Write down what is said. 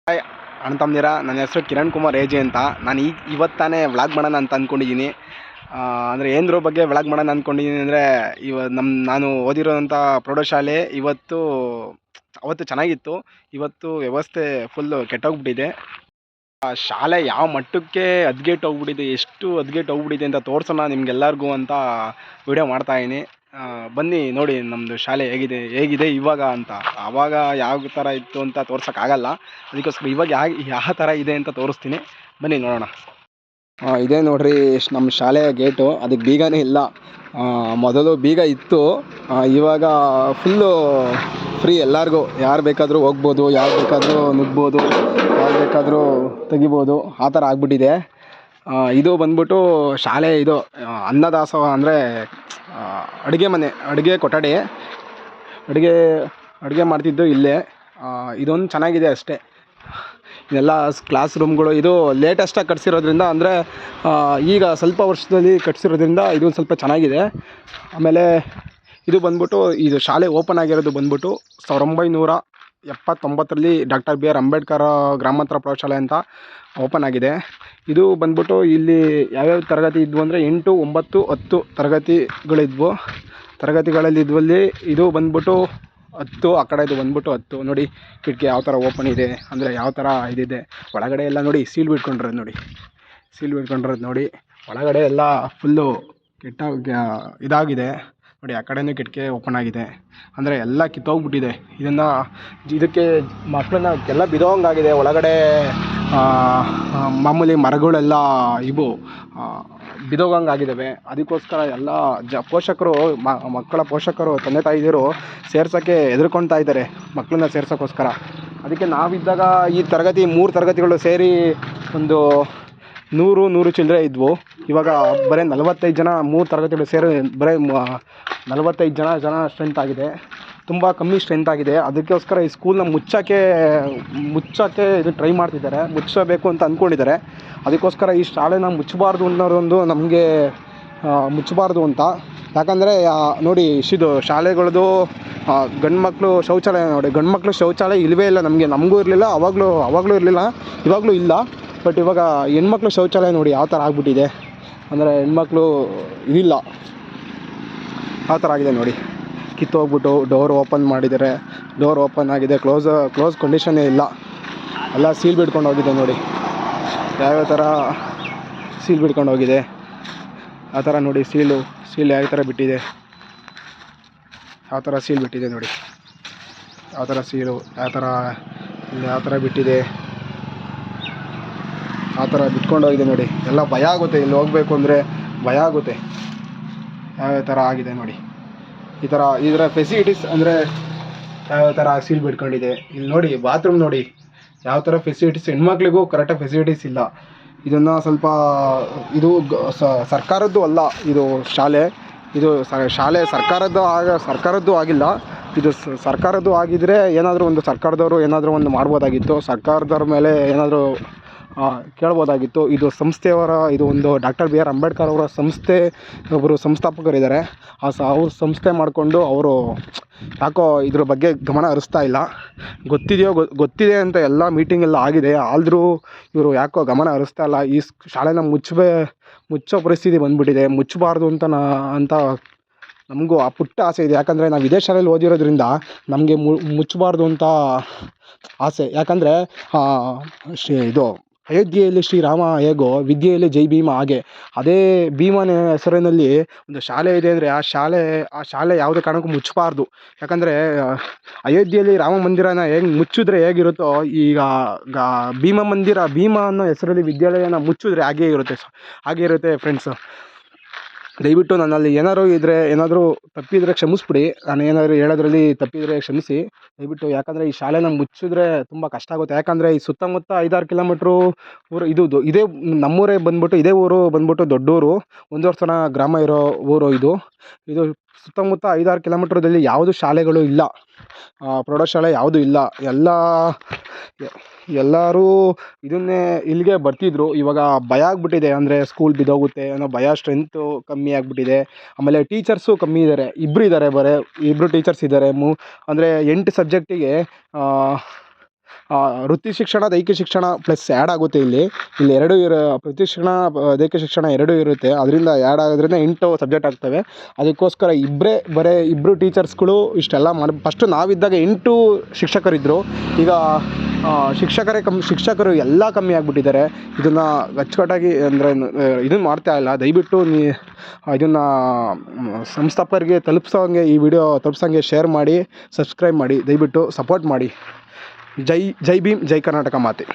Hi ಅಣ್ಣ ತಮ್ಮದಿರ, ನನ್ನ ಹೆಸರು ಕಿರಣ್ ಕುಮಾರ್ ಎಜೆ ಅಂತ. ನಾನು ಇವತ್ತು ತಾನೇ ವ್ಲಾಗ್ ಮಾಡೋಣ ಅಂತ ಅಂದ್ಕೊಂಡಿದ್ದೀನಿ. ಅಂದರೆ ಏನರ ಬಗ್ಗೆ ವ್ಲಾಗ್ ಮಾಡೋಣ ಅಂದ್ಕೊಂಡಿದ್ದೀನಿ ಅಂದರೆ, ನಾನು ಓದಿರೋಂಥ ಪ್ರೌಢಶಾಲೆ ಅವತ್ತು ಚೆನ್ನಾಗಿತ್ತು. ಇವತ್ತು ವ್ಯವಸ್ಥೆ ಫುಲ್ಲು ಕೆಟ್ಟೋಗ್ಬಿಟ್ಟಿದೆ. ಆ ಶಾಲೆ ಯಾವ ಮಟ್ಟಕ್ಕೆ ಹದ್ಗೆಟ್ಟೋಗ್ಬಿಟ್ಟಿದೆ, ಎಷ್ಟು ಹದ್ಗೆಟ್ಟೋಗ್ಬಿಟ್ಟಿದೆ ಅಂತ ತೋರಿಸೋಣ ನಿಮ್ಗೆಲ್ಲರಿಗೂ ಅಂತ ವಿಡಿಯೋ ಮಾಡ್ತಾಯಿದ್ದೀನಿ. ಬನ್ನಿ ನೋಡಿ ನಮ್ಮದು ಶಾಲೆ ಹೇಗಿದೆ ಇವಾಗ ಅಂತ. ಆವಾಗ ಯಾವ ಥರ ಇತ್ತು ಅಂತ ತೋರ್ಸೋಕ್ಕಾಗಲ್ಲ, ಅದಕ್ಕೋಸ್ಕರ ಇವಾಗ ಯಾವ ಥರ ಇದೆ ಅಂತ ತೋರಿಸ್ತೀನಿ. ಬನ್ನಿ ನೋಡೋಣ. ಇದೇ ನೋಡ್ರಿ ನಮ್ಮ ಶಾಲೆಯ ಗೇಟು. ಅದಕ್ಕೆ ಬೀಗನೇ ಇಲ್ಲ. ಮೊದಲು ಬೀಗ ಇತ್ತು, ಇವಾಗ ಫುಲ್ಲು ಫ್ರೀ. ಎಲ್ಲರಿಗೂ ಯಾರು ಬೇಕಾದರೂ ಹೋಗ್ಬೋದು, ಯಾರು ಬೇಕಾದರೂ ನುಗ್ಬೋದು, ಯಾರು ಬೇಕಾದರೂ ತೆಗಿಬೋದು, ಆ ಥರ ಆಗ್ಬಿಟ್ಟಿದೆ. ಇದು ಬಂದ್ಬಿಟ್ಟು ಶಾಲೆ, ಇದು ಅನ್ನದಾಸೋಹ ಅಂದರೆ ಅಡುಗೆ ಮನೆ, ಅಡುಗೆ ಕೊಠಡಿ. ಅಡುಗೆ ಮಾಡ್ತಿದ್ದು ಇಲ್ಲೇ. ಇದೊಂದು ಚೆನ್ನಾಗಿದೆ ಅಷ್ಟೇ. ಇದೆಲ್ಲ ಕ್ಲಾಸ್ ರೂಮ್ಗಳು. ಇದು ಲೇಟೆಸ್ಟಾಗಿ ಕಟ್ಸಿರೋದ್ರಿಂದ, ಅಂದರೆ ಈಗ ಸ್ವಲ್ಪ ವರ್ಷದಲ್ಲಿ ಕಟ್ಸಿರೋದ್ರಿಂದ ಇದು ಸ್ವಲ್ಪ ಚೆನ್ನಾಗಿದೆ. ಆಮೇಲೆ ಇದು ಬಂದ್ಬಿಟ್ಟು, ಇದು ಶಾಲೆ ಓಪನ್ ಆಗಿರೋದು ಬಂದ್ಬಿಟ್ಟು 1979ರಲ್ಲಿ ಡಾಕ್ಟರ್ ಬಿ ಆರ್ ಅಂಬೇಡ್ಕರ್ ಗ್ರಾಮಾಂತರ ಪ್ರೌಢಶಾಲೆ ಅಂತ ಓಪನ್ ಆಗಿದೆ. ಇದು ಬಂದ್ಬಿಟ್ಟು ಇಲ್ಲಿ ಯಾವ್ಯಾವ ತರಗತಿ ಇದ್ವು ಅಂದರೆ 8, 9, 10 ತರಗತಿಗಳಲ್ಲಿ ಇದ್ವಲ್ಲಿ ಇದು ಬಂದ್ಬಿಟ್ಟು 10. ಆ ಕಡೆ ಇದು ಬಂದ್ಬಿಟ್ಟು 10. ನೋಡಿ ಕಿಟಕಿ ಯಾವ ಥರ ಓಪನ್ ಇದೆ, ಅಂದರೆ ಯಾವ ಥರ ಇದಿದೆ. ಒಳಗಡೆ ಎಲ್ಲ ನೋಡಿ ಸೀಲ್ ಬಿಟ್ಕೊಂಡಿರೋದು ನೋಡಿ. ಒಳಗಡೆ ಎಲ್ಲ ಫುಲ್ಲು ಇದಾಗಿದೆ ನೋಡಿ. ಆ ಕಡೆಯೂ ಕಿಟಕಿ ಓಪನ್ ಆಗಿದೆ, ಅಂದರೆ ಎಲ್ಲ ಕಿತ್ತೋಗ್ಬಿಟ್ಟಿದೆ. ಇದಕ್ಕೆ ಮಕ್ಕಳನ್ನ ಎಲ್ಲ ಬಿದೋಂಗಾಗಿದೆ. ಒಳಗಡೆ ಮಾಮೂಲಿ ಮರಗಳೆಲ್ಲ ಬಿದೋಗಂಗಾಗಿದ್ದಾವೆ. ಅದಕ್ಕೋಸ್ಕರ ಎಲ್ಲ ಪೋಷಕರು, ಮಕ್ಕಳ ಪೋಷಕರು, ತಂದೆ ತಾಯಿದಿರು ಸೇರ್ಸೋಕ್ಕೆ ಹೆದರ್ಕೊಳ್ತಾ ಇದ್ದಾರೆ ಮಕ್ಕಳನ್ನ ಸೇರ್ಸೋಕ್ಕೋಸ್ಕರ. ಅದಕ್ಕೆ ನಾವಿದ್ದಾಗ ಈ 3 ತರಗತಿಗಳು ಸೇರಿ ಒಂದು 100 ಚಿಲ್ಲರೆ ಇದ್ವು. ಇವಾಗ ಬರೀ 45 ಜನ, 3 ತರಗತಿಗಳು ಸೇರಿ ಬರೀ 45 ಜನ ಸ್ಟ್ರೆಂತ್ ಆಗಿದೆ. ತುಂಬ ಕಮ್ಮಿ ಸ್ಟ್ರೆಂತ್ ಆಗಿದೆ. ಅದಕ್ಕೋಸ್ಕರ ಈ ಸ್ಕೂಲ್ನ ಮುಚ್ಚೋಕ್ಕೆ ಇದು ಟ್ರೈ ಮಾಡ್ತಿದ್ದಾರೆ, ಮುಚ್ಚಬೇಕು ಅಂತ ಅಂದ್ಕೊಂಡಿದ್ದಾರೆ. ಅದಕ್ಕೋಸ್ಕರ ಈ ಶಾಲೆನ ಮುಚ್ಚಬಾರ್ದು ಅನ್ನೋದೊಂದು ನಮಗೆ, ಮುಚ್ಚಬಾರ್ದು ಅಂತ. ಯಾಕಂದರೆ ನೋಡಿ ಇಷ್ಟಿದು ಶಾಲೆಗಳದ್ದು ಗಂಡು ಮಕ್ಕಳು ಶೌಚಾಲಯ ನೋಡಿ. ಗಂಡು ಮಕ್ಕಳು ಶೌಚಾಲಯ ಇಲ್ಲವೇ ಇಲ್ಲ ನಮಗೂ ಇರಲಿಲ್ಲ, ಅವಾಗಲೂ ಇರಲಿಲ್ಲ, ಇವಾಗಲೂ ಇಲ್ಲ. ಬಟ್ ಇವಾಗ ಹೆಣ್ಮಕ್ಳು ಶೌಚಾಲಯ ನೋಡಿ ಯಾವ ಥರ ಆಗ್ಬಿಟ್ಟಿದೆ, ಅಂದರೆ ಹೆಣ್ಮಕ್ಳು ಇದಿಲ್ಲ, ಆ ಥರ ಆಗಿದೆ ನೋಡಿ. ಕಿತ್ತೋಗ್ಬಿಟ್ಟು ಡೋರ್ ಓಪನ್ ಮಾಡಿದ್ದಾರೆ. ಡೋರ್ ಓಪನ್ ಆಗಿದೆ, ಕ್ಲೋಸ್ ಕಂಡೀಷನ್ನೇ ಇಲ್ಲ. ಎಲ್ಲ ಸೀಲ್ ಬಿಡ್ಕೊಂಡು ಹೋಗಿದೆ ನೋಡಿ. ಯಾವ್ಯಾವ ಥರ ಸೀಲ್ ಬಿಡ್ಕೊಂಡು ಹೋಗಿದೆ, ಆ ಥರ ನೋಡಿ. ಸೀಲ್ ಯಾವ ಥರ ಬಿಟ್ಟಿದೆ, ಯಾವ ಥರ ಸೀಲ್ ಬಿಟ್ಟಿದೆ ನೋಡಿ. ಯಾವ ಥರ ಸೀಲು, ಯಾವ ಥರ ಬಿಟ್ಟಿದೆ, ಆ ಥರ ಬಿಟ್ಕೊಂಡು ಹೋಗಿದೆ ನೋಡಿ. ಎಲ್ಲ ಭಯ ಆಗುತ್ತೆ, ಇಲ್ಲಿ ಹೋಗಬೇಕು ಅಂದರೆ ಭಯ ಆಗುತ್ತೆ. ಯಾವ್ಯಾವ ಥರ ಆಗಿದೆ ನೋಡಿ. ಇದರ ಫೆಸಿಲಿಟೀಸ್ ಅಂದರೆ ಯಾವ್ಯಾವ ಥರ ಸೀಲ್ ಬಿಟ್ಕೊಂಡಿದೆ. ಇಲ್ಲಿ ನೋಡಿ ಬಾತ್ರೂಮ್ ನೋಡಿ ಯಾವ ಥರ ಫೆಸಿಲಿಟೀಸ್. ಹೆಣ್ಮಕ್ಳಿಗೂ ಕರೆಕ್ಟಾಗಿ ಫೆಸಿಲಿಟೀಸ್ ಇಲ್ಲ. ಇದನ್ನು ಸ್ವಲ್ಪ ಇದು ಸರ್ಕಾರದ್ದು ಅಲ್ಲ, ಇದು ಶಾಲೆ ಸರ್ಕಾರದ್ದು ಆಗಿಲ್ಲ. ಇದು ಸರ್ಕಾರದ್ದು ಆಗಿದ್ದರೆ ಏನಾದರೂ ಒಂದು ಸರ್ಕಾರದವರು ಏನಾದರೂ ಒಂದು ಮಾಡ್ಬೋದಾಗಿತ್ತು, ಸರ್ಕಾರದವ್ರ ಮೇಲೆ ಏನಾದರೂ ಕೇಳ್ಬೋದಾಗಿತ್ತು. ಇದು ಸಂಸ್ಥೆಯವರ, ಇದು ಒಂದು ಡಾಕ್ಟರ್ ಬಿ ಆರ್ ಅಂಬೇಡ್ಕರ್ ಅವರ ಸಂಸ್ಥೆ, ಒಬ್ಬರು ಸಂಸ್ಥಾಪಕರಿದ್ದಾರೆ. ಅವ್ರ ಸಂಸ್ಥೆ ಮಾಡಿಕೊಂಡು ಅವರು ಯಾಕೋ ಇದ್ರ ಬಗ್ಗೆ ಗಮನ ಹರಿಸ್ತಾ ಇಲ್ಲ. ಗೊತ್ತಿದೆ ಅಂತ ಎಲ್ಲ ಮೀಟಿಂಗ್ ಎಲ್ಲ ಆಗಿದೆ, ಆದರೂ ಇವರು ಯಾಕೋ ಗಮನ ಹರಿಸ್ತಾ ಇಲ್ಲ. ಈ ಶಾಲೆನ ಮುಚ್ಚೋ ಪರಿಸ್ಥಿತಿ ಬಂದುಬಿಟ್ಟಿದೆ. ಮುಚ್ಚಬಾರ್ದು ಅಂತ ನಮಗೂ ಆ ಪುಟ್ಟ ಆಸೆ ಇದೆ. ಯಾಕಂದರೆ ನಾವು ಇದೇ ಶಾಲೆಯಲ್ಲಿ ಓದಿರೋದ್ರಿಂದ ನಮಗೆ ಮುಚ್ಚಬಾರ್ದು ಅಂತ ಆಸೆ. ಯಾಕಂದರೆ ಇದು ಅಯೋಧ್ಯೆಯಲ್ಲಿ ಶ್ರೀರಾಮ ಹೇಗೋ ವಿದ್ಯೆಯಲ್ಲಿ ಜೈ ಭೀಮ, ಹಾಗೆ ಅದೇ ಭೀಮನ ಹೆಸರಿನಲ್ಲಿ ಒಂದು ಶಾಲೆ ಇದೆ ಅಂದರೆ ಆ ಶಾಲೆ ಯಾವುದೇ ಕಾರಣಕ್ಕೂ ಮುಚ್ಚಬಾರ್ದು. ಯಾಕಂದರೆ ಅಯೋಧ್ಯೆಯಲ್ಲಿ ರಾಮ ಮಂದಿರನ ಮುಚ್ಚಿದ್ರೆ ಹೇಗಿರುತ್ತೋ, ಈಗ ಭೀಮ ಅನ್ನೋ ಹೆಸರಲ್ಲಿ ವಿದ್ಯಾಲಯನ ಮುಚ್ಚಿದ್ರೆ ಹಾಗೇ ಇರುತ್ತೆ ಫ್ರೆಂಡ್ಸ್. ದಯವಿಟ್ಟು ನನ್ನಲ್ಲಿ ಏನಾದರೂ ತಪ್ಪಿದರೆ ಕ್ಷಮಿಸ್ಬಿಡಿ. ನಾನು ಏನಾದರೂ ಹೇಳೋದ್ರಲ್ಲಿ ತಪ್ಪಿದರೆ ಕ್ಷಮಿಸಿ ದಯವಿಟ್ಟು. ಯಾಕಂದರೆ ಈ ಶಾಲೆನ ಮುಚ್ಚಿದ್ರೆ ತುಂಬ ಕಷ್ಟ ಆಗುತ್ತೆ. ಯಾಕಂದರೆ ಈ ಸುತ್ತಮುತ್ತ 5-6 ಕಿಲೋಮೀಟ್ರು ಊರು ಇದೇ ನಮ್ಮೂರೇ ಬಂದ್ಬಿಟ್ಟು, ಇದೇ ಊರು ಬಂದ್ಬಿಟ್ಟು ದೊಡ್ಡೂರು, 1 ವರ್ಷ ಗ್ರಾಮ ಇರೋ ಊರು ಇದು ಸುತ್ತಮುತ್ತ 5-6 ಕಿಲೋಮೀಟ್ರದಲ್ಲಿ ಯಾವುದು ಶಾಲೆಗಳು ಇಲ್ಲ, ಪ್ರೌಢಶಾಲೆ ಯಾವುದೂ ಇಲ್ಲ. ಎಲ್ಲರೂ ಇದನ್ನೇ ಇಲ್ಲಿಗೆ ಬರ್ತಿದ್ರು. ಇವಾಗ ಭಯ ಆಗಿಬಿಟ್ಟಿದೆ, ಅಂದರೆ ಸ್ಕೂಲ್ ಬಿದ್ದೋಗುತ್ತೆ ಅನ್ನೋ ಭಯ, ಸ್ಟ್ರೆಂತು ಕಮ್ಮಿ ಆಗಿಬಿಟ್ಟಿದೆ. ಆಮೇಲೆ ಟೀಚರ್ಸು ಕಮ್ಮಿ ಇದ್ದಾರೆ, ಇಬ್ಬರು ಟೀಚರ್ಸ್ ಇದ್ದಾರೆ. ಅಂದರೆ 8 ಸಬ್ಜೆಕ್ಟಿಗೆ ವೃತ್ತಿ ಶಿಕ್ಷಣ ದೈಹಿಕ ಶಿಕ್ಷಣ ಪ್ಲಸ್ ಆ್ಯಡ್ ಆಗುತ್ತೆ ಇಲ್ಲಿ ಎರಡೂ ವೃತ್ತಿ ಶಿಕ್ಷಣ ದೈಹಿಕ ಶಿಕ್ಷಣ ಎರಡೂ ಇರುತ್ತೆ. ಅದರಿಂದ ಆ್ಯಡ್ ಆಗೋದ್ರಿಂದ 8 ಸಬ್ಜೆಕ್ಟ್ ಆಗ್ತವೆ. ಅದಕ್ಕೋಸ್ಕರ ಇಬ್ಬರು ಟೀಚರ್ಸ್ಗಳು ಇಷ್ಟೆಲ್ಲ ಫಸ್ಟು ನಾವಿದ್ದಾಗ 8 ಶಿಕ್ಷಕರಿದ್ದರು. ಈಗ ಶಿಕ್ಷಕರು ಎಲ್ಲ ಕಮ್ಮಿ ಆಗಿಬಿಟ್ಟಿದ್ದಾರೆ. ಇದನ್ನು ಅಚ್ಚುಕಟ್ಟಾಗಿ ಅಂದರೆ ಇದನ್ನು ಮಾಡ್ತಾ ಇಲ್ಲ. ದಯವಿಟ್ಟು ಇದನ್ನು ಸಂಸ್ಥಾಪಕರಿಗೆ ತಲುಪಿಸೋಂಗೆ ಈ ವಿಡಿಯೋ ತಲುಪಿಸೋಂಗೆ ಶೇರ್ ಮಾಡಿ, ಸಬ್ಸ್ಕ್ರೈಬ್ ಮಾಡಿ, ದಯವಿಟ್ಟು ಸಪೋರ್ಟ್ ಮಾಡಿ. ಜೈ ಭೀಮ್, ಜೈ ಕರ್ನಾಟಕ ಮಾತೆ.